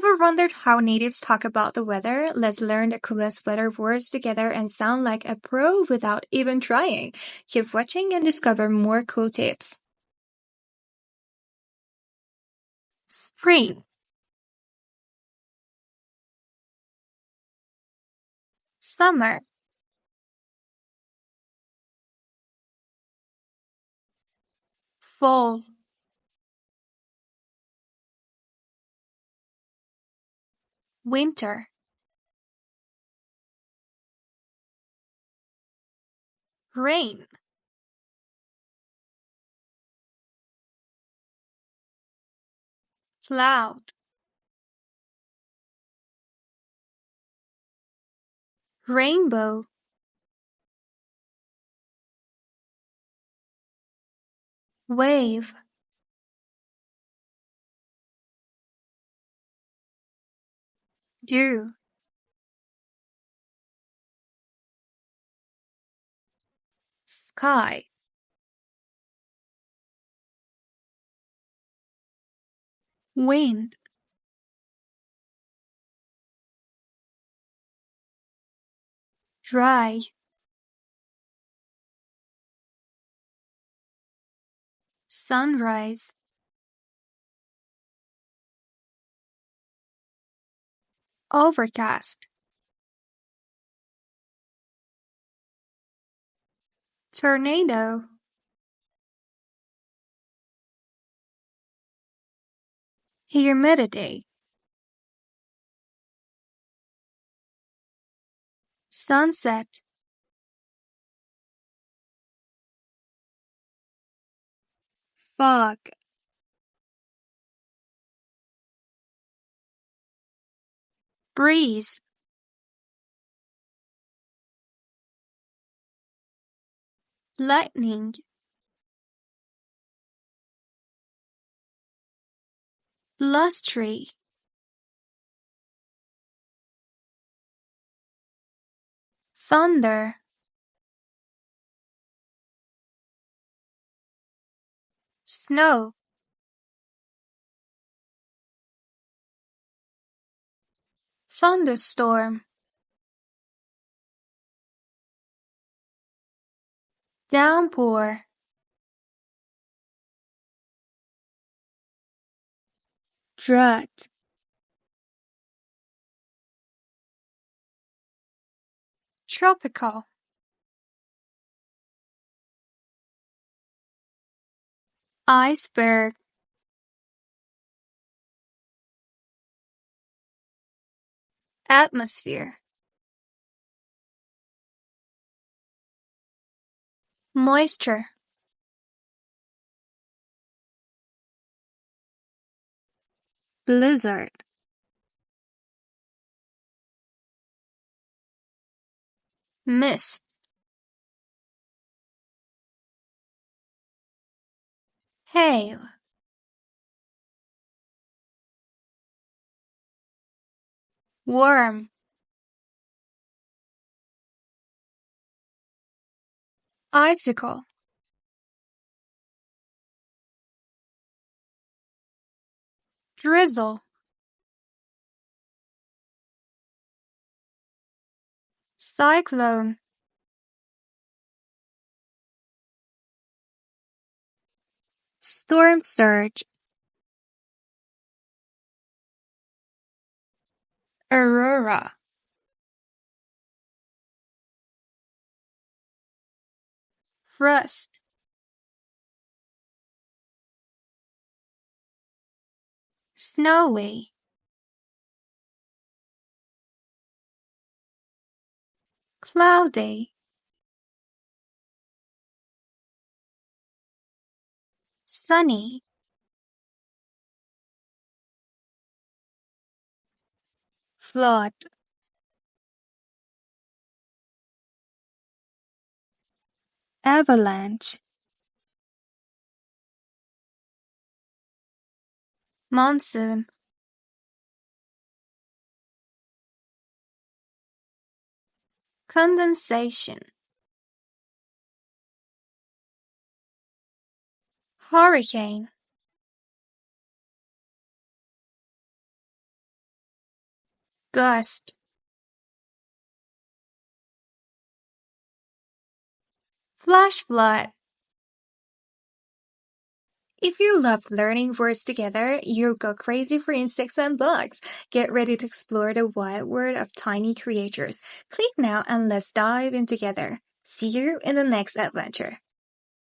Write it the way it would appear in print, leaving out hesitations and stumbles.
Ever wondered how natives talk about the weather? Let's learn the coolest weather words together and sound like a pro without even trying. Keep watching and discover more cool tips. Spring, summer, fall, winter, rain, cloud, rainbow, wave, dew, sky, wind, dry, sunrise, overcast, tornado, humidity, sunset, fog, breeze, lightning, blustery, thunder, snow, thunderstorm, downpour, drought, tropical, iceberg, atmosphere, moisture, blizzard, mist, hail, worm, icicle, drizzle, cyclone, storm surge, aurora, frost, snowy, cloudy, sunny, flood, avalanche, monsoon, condensation, hurricane, Gust. Flash flood. If you love learning words together, you'll go crazy for insects and bugs. Get ready to explore the wild world of tiny creatures. Click now and let's dive in together. See you in the next adventure.